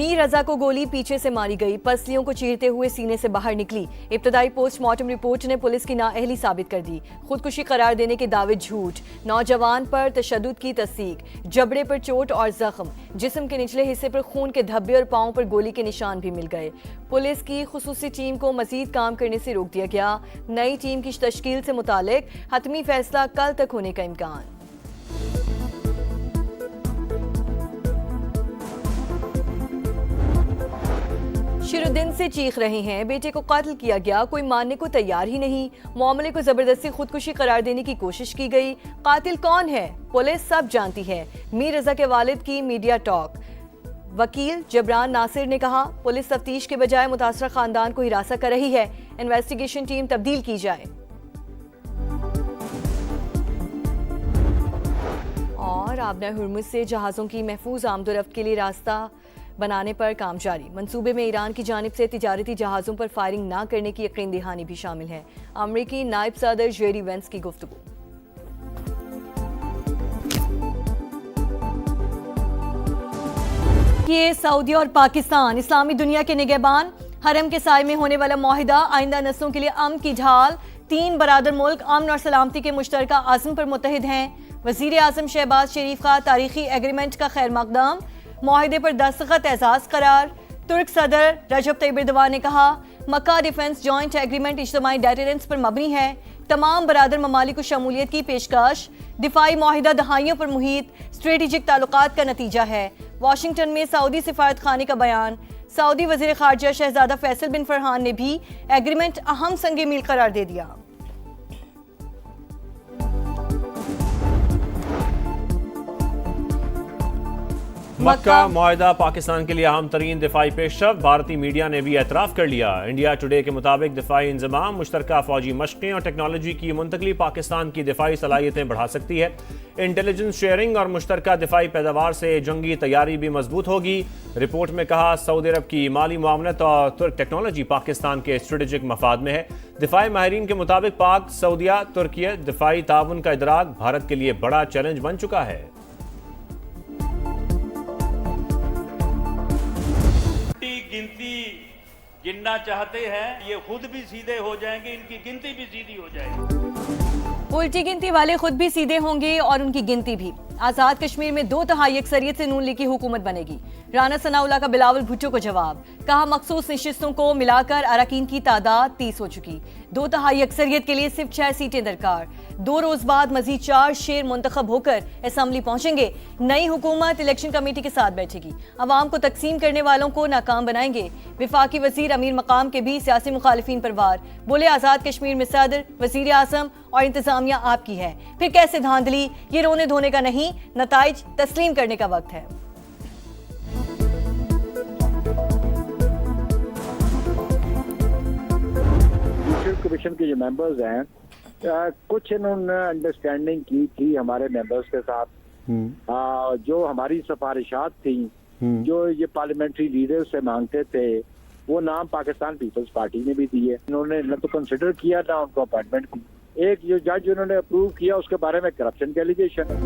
मीर रजा को गोली पीछे से मारी गई, पसलियों को चीरते हुए सीने से बाहर निकली। इब्तदाई पोस्टमार्टम रिपोर्ट ने पुलिस की नाअहली साबित कर दी। खुदकुशी करार देने के दावे झूठ। नौजवान पर तशद्दुद की तस्दीक, जबड़े पर चोट और जख्म, जिस्म के निचले हिस्से पर खून के धब्बे और पांव पर गोली के निशान भी मिल गए। पुलिस की खुसूसी टीम को मजीद काम करने से रोक दिया गया। नई टीम की तश्कील से मुतालिक हतमी फैसला कल तक होने का इम्कान। शिरुद्दीन से चीख रहे हैं, बेटे को कत्ल किया गया, कोई मानने को तैयार ही नहीं। मामले को जबरदस्ती खुदकुशी करार देने की कोशिश की गई। कातिल कौन है, पुलिस सब जानती है। मीर रजा के वालिद की मीडिया टॉक। वकील जबरान नासिर ने कहा, पुलिस तफ्तीश के बजाय मुतासरा खानदान को हिरासत कर रही है। इन्वेस्टिगेशन टीम तब्दील की जाए। और आबना हुर्मुज़ से जहाज़ों की महफूज आमदोरफ्त के लिए रास्ता बनाने पर काम जारी। मंसूबे में ईरान की जानिब से तिजारती जहाज़ों पर फायरिंग न करने की यकीन दहानी भी शामिल है। अमरीकी नायब सदर जेरी वेंस की गुफ्तगू। ये सऊदी और पाकिस्तान इस्लामी दुनिया के निगहबान। हरम के साय में होने वाला मुआहिदा आइंदा नस्लों के लिए अमन की ढाल। तीन बरादर मुल्क अमन और सलामती के मुश्तरका आज़म पर मुत्तहिद हैं। वज़ीर आज़म शहबाज शरीफ का तारीखी एग्रीमेंट का खैर मकदम। मुआहिदे पर दस्तखत एजाज करार। तुर्क सदर रजब तैयब एर्दोगान ने कहा, मक्का डिफेंस जॉइंट एग्रीमेंट इज्तिमाई डेटरेंस पर मबनी है। तमाम बरादर ममालिक को शमूलियत की पेशकश। दिफाई मुआहिदा दहाइयों पर मुहित स्ट्रेटेजिक ताल्लुकात का नतीजा है। वाशिंगटन में सऊदी सिफारत खाने का बयान। सऊदी वज़ीर खारजा शहजादा फैसल बिन फरहान ने भी एग्रीमेंट अहम संगे मील करार दे दिया। मक्का मुआहिदा पाकिस्तान के लिए अहम तरीन दिफाई पेशरफ्त। भारतीय मीडिया ने भी एतराफ़ कर लिया। इंडिया टुडे के मुताबिक दिफाई इंजमाम, मुश्तरका फौजी मशक़ें और टेक्नोलॉजी की मुंतकली पाकिस्तान की दिफाई सलाहियतें बढ़ा सकती है। इंटेलिजेंस शेयरिंग और मुश्तरका दिफाई पैदावार से जंगी तैयारी भी मजबूत होगी। रिपोर्ट में कहा, सऊदी अरब की माली मामलत और तुर्क टेक्नोलॉजी पाकिस्तान के स्ट्रेटेजिक मफाद में है। दिफाई माहिरीन के मुताबिक पाक सऊदिया तुर्किया दिफाई ताउन का इदराक भारत के लिए बड़ा चैलेंज बन चुका है। गिनती गिनना चाहते हैं, ये खुद भी सीधे हो जाएंगे, इनकी गिनती भी सीधी हो जाएगी। उल्टी गिनती वाले खुद भी सीधे होंगे और उनकी गिनती भी। आजाद कश्मीर में 2/3 अक्सरियत से नून लीग की हुकूमत बनेगी। राना सनाउल्लाह का बिलावल भुट्टो को जवाब। कहा, मखसूस नशिस्तों को मिलाकर अरकान की तादाद 30 हो चुकी। 2/3 अक्सरियत के लिए सिर्फ 6 सीटें दरकार। 2 रोज बाद मजीद 4 शेर मुंतखब होकर असम्बली पहुंचेंगे। नई हुकूमत इलेक्शन कमेटी के साथ बैठेगी। अवाम को तकसीम करने वालों को नाकाम बनाएंगे। विफाकी वजीर अमीर मकाम के भी सियासी मुखालिफिन पर वार। बोले, आजाद कश्मीर में सदर, वजीर आजम और इंतजामिया आपकी है, फिर कैसे धांधली। ये रोने धोने का नहीं, नताइज तस्लीम करने का वक्त है। कमीशन के जो मेंबर्स हैं, कुछ इन्होंने अंडरस्टैंडिंग की थी हमारे मेंबर्स के साथ। जो हमारी सिफारिशात थी, जो ये पार्लियामेंट्री लीडर से मांगते थे, वो नाम पाकिस्तान पीपल्स पार्टी ने भी दिए। इन्होंने न तो कंसिडर किया ना उनको अपॉइंटमेंट की। एक जो जज उन्होंने अप्रूव किया, उसके बारे में करप्शन के एलिगेशन है।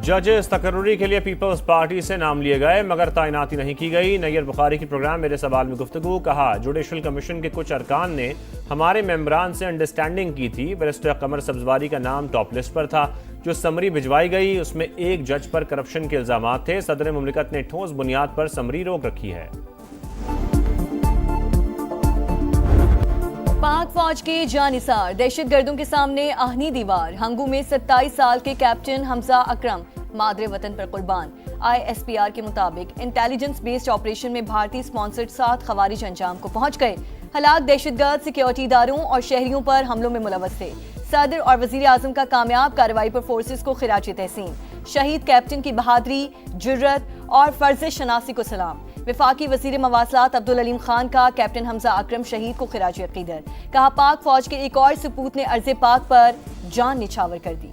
जजेस तकर्रुरी के लिए पीपल्स पार्टी से नाम लिए गए मगर तैनाती नहीं की गई। नैयर बुखारी की प्रोग्राम मेरे सवाल में गुफ्तगू। कहा, जुडिशल कमीशन के कुछ अरकान ने हमारे मेंबरान से अंडरस्टैंडिंग की थी। बैरिस्टर कमर सब्जवारी का नाम टॉप लिस्ट पर था। जो समरी भिजवाई गई उसमें एक जज पर करप्शन के इल्जाम थे। सदर मुमलिकत ने ठोस बुनियाद पर समरी रोक रखी है। पाक फौज के जानिसार दहशतगर्दों के सामने आहनी दीवार। हंगू में 27 साल के कैप्टन हमजा अकरम मादरे वतन पर कुर्बान। ISPR के मुताबिक इंटेलिजेंस बेस्ड ऑपरेशन में भारतीय स्पॉन्सर्ड 7 खवारिज अंजाम को पहुंच गए। हलाक दहशतगर्द सिक्योरिटी इदारों और शहरियों पर हमलों में मुलव्वस थे। सदर और वजीर आजम का कामयाब कार्रवाई पर फोर्सेस को खिराज तहसीन। शहीद कैप्टन की बहादुरी, जुर्रत और फर्ज शनासी को सलाम। विफाकी वजीर मवासलात अब्दुल अलीम खान का कैप्टन हमजा अकरम शहीद को खिराज अकीदत। कहा, पाक फौज के एक और सपूत ने अर्ज़े पाक पर जान निछावर कर दी।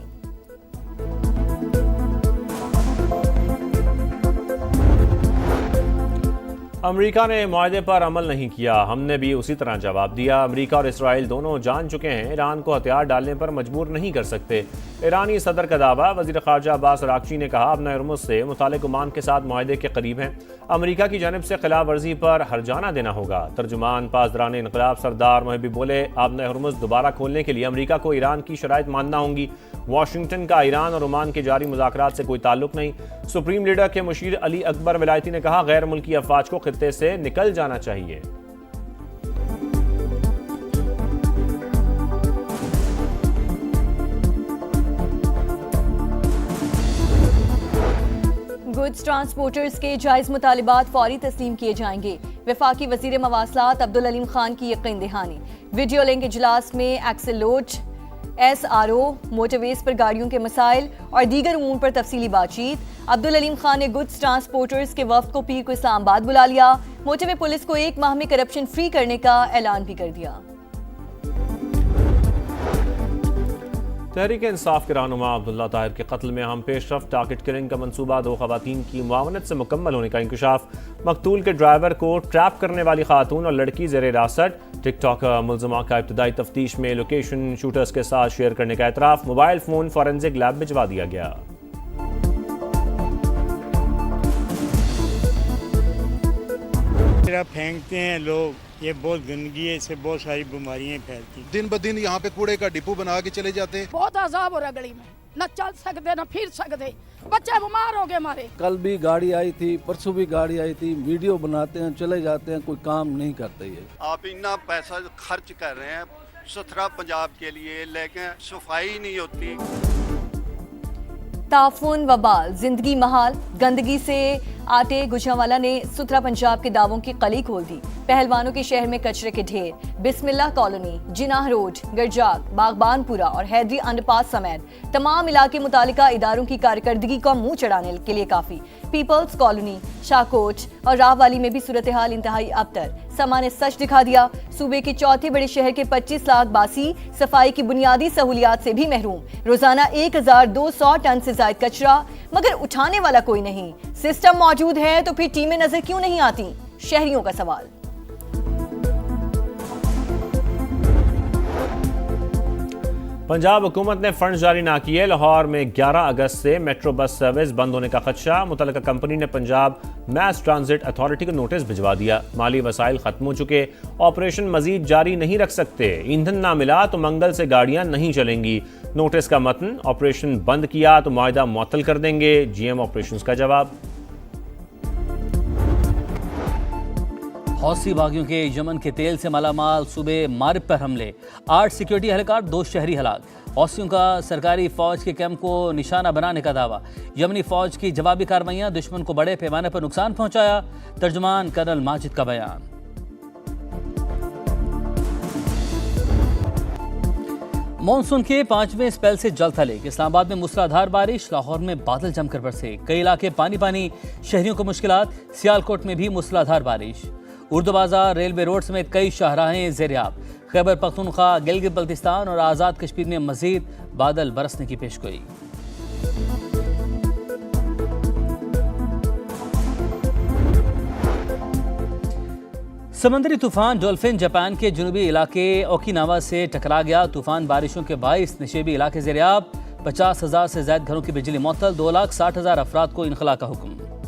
अमेरिका ने मुआहदे पर अमल नहीं किया, हमने भी उसी तरह जवाब दिया। अमेरिका और इसराइल दोनों जान चुके हैं ईरान को हथियार डालने पर मजबूर नहीं कर सकते। ईरानी सदर का दावा, वज़ीर ख़ारजा अब्बास अराग़ची ने कहा अब हुर्मुज़ से मुतालिक ओमान के साथ मुआहदे के करीब हैं। अमेरिका की जानिब से खिलाफ वर्जी पर हर्जाना देना होगा। तर्जुमान पासदारान इनक़लाब सरदार मोहब्बी बोले अब हुर्मुज़ दोबारा खोलने के लिए अमेरिका को ईरान की शराइत मानना होंगी। वाशिंगटन का ईरान और ओमान के जारी मुज़ाकरात से कोई ताल्लुक नहीं। सुप्रीम लीडर के मुशीर अली अकबर विलायती ने कहा गैर मुल्की अफवाज को खित्ते से निकल जाना चाहिए। गुड्स ट्रांसपोर्टर्स के जायज मुतालिबात फौरी तस्लीम किए जाएंगे। वफाकी वजीर मवासलात अब्दुल अलीम खान की यकीन दहानी। वीडियो लिंक इजलास में एक्सल लोड, SRO, मोटरवेज पर गाड़ियों के मसाइल और दीगर उमूर पर तफसीली बातचीत। अब्दुल अलीम खान ने गुड्स ट्रांसपोर्टर्स के वफ्द को पीर को इस्लामाबाद बुला लिया। मोटरवे पुलिस को 1 माह में करप्शन फ्री करने का ऐलान भी कर दिया। तहरीक इंसाफ के रहनुमा अब्दुल्ला ताहिर के कत्ल में अहम पेशरफ्त, टारगेट किलिंग का मंसूबा 2 खवातीन की मुआवनत से मुकम्मल होने का इंकशाफ। मकतूल के ड्राइवर को ट्रैप करने वाली खातून और लड़की ज़ेर हिरासत। टिकटॉक मुलजमा का इब्तदाई तफ्तीश में लोकेशन शूटर्स के साथ शेयर करने का एतराफ़। मोबाइल फ़ोन फॉरेंसिक लैब भिजवा दिया गया। फेंकते हैं लोग, ये बहुत गंदगी है, इससे बहुत सारी बीमारियां फैलती। दिन ब दिन यहाँ पे कूड़े का डिपो बना के चले जाते हैं। बहुत अजाब हो रहा गली में, न चल सकते न फिर सकते, बच्चे बीमार हो गए हमारे। कल भी गाड़ी आई थी, परसों भी गाड़ी आई थी। वीडियो बनाते हैं, चले जाते हैं, कोई काम नहीं करते ये। आप इतना पैसा खर्च कर रहे हैं सुथरा पंजाब के लिए, लेकिन सफाई नहीं होती। ताफुन वबाल, जिंदगी महाल, गंदगी से आटे। गुजरांवाला ने सुथरा पंजाब के दावों की कली खोल दी। पहलवानों के शहर में कचरे के ढेर। बिस्मिल्लाह कॉलोनी, जिनाह रोड, गरजाक, बागबानपुरा और हैदरी अंडरपास समेत तमाम इलाके मुतालिका इदारों की कारकर्दगी को मुंह चढ़ाने के लिए काफी। पीपल्स कॉलोनी, शाहकोट और राहवाली में भी सूरत हाल इंतहाई अबतर। समा ने सच दिखा दिया। सूबे के चौथे बड़े शहर के 25 लाख बासी सफाई की बुनियादी सहूलियात से भी महरूम। रोजाना 1200 टन से जायद कचरा, मगर उठाने वाला कोई नहीं। सिस्टम मौजूद है तो फिर टीमें नजर क्यों नहीं आती? शहरियों का सवाल। पंजाब हुकूमत ने फंड जारी ना किए। लाहौर में 11 अगस्त से मेट्रो बस सर्विस बंद होने का खदशा। मुतल्लिका कंपनी ने पंजाब मैस ट्रांजिट अथॉरिटी को नोटिस भिजवा दिया। माली वसाइल खत्म हो चुके, ऑपरेशन मजीद जारी नहीं रख सकते। ईंधन ना मिला तो मंगल से गाड़ियां नहीं चलेंगी। नोटिस का मतन, ऑपरेशन बंद किया तो मुआहदा मुअत्तल कर देंगे। GM ऑपरेशंस का जवाब। हौसी बागियों के यमन के तेल से मालामाल सूबे मारिब पर हमले। 8 सिक्योरिटी एहलकार, 2 शहरी हलाक। हौसियों का सरकारी फौज के कैंप को निशाना बनाने का दावा। यमनी फौज की जवाबी कार्रवाइयां दुश्मन को बड़े पैमाने पर नुकसान पहुंचाया। तर्जुमान कर्नल माजिद का बयान। मॉनसून के 5वें स्पेल से जल्द थलेग। इस्लामाबाद में मूसलाधार बारिश, लाहौर में बादल जमकर बरसे। कई इलाके पानी पानी, शहरियों को मुश्किलात। सियालकोट में भी मूसलाधार बारिश। उर्दू बाजार, रेलवे रोड समेत कई शाहराहें ज़ेरियाब। खैबर पख्तूनख्वा, गिलगित बल्तिस्तान और आज़ाद कश्मीर में मजीद बादल बरसने की पेशगोई। समंदरी तूफान डॉल्फिन जापान के जनूबी इलाके ओकिनावा से टकरा गया। तूफान बारिशों के बाइस नशेबी इलाके ज़ेरियाब। 50,000 से ज्यादा घरों की बिजली मुअत्तल। 2,60,000 अफराद को इनखला का हुक्म।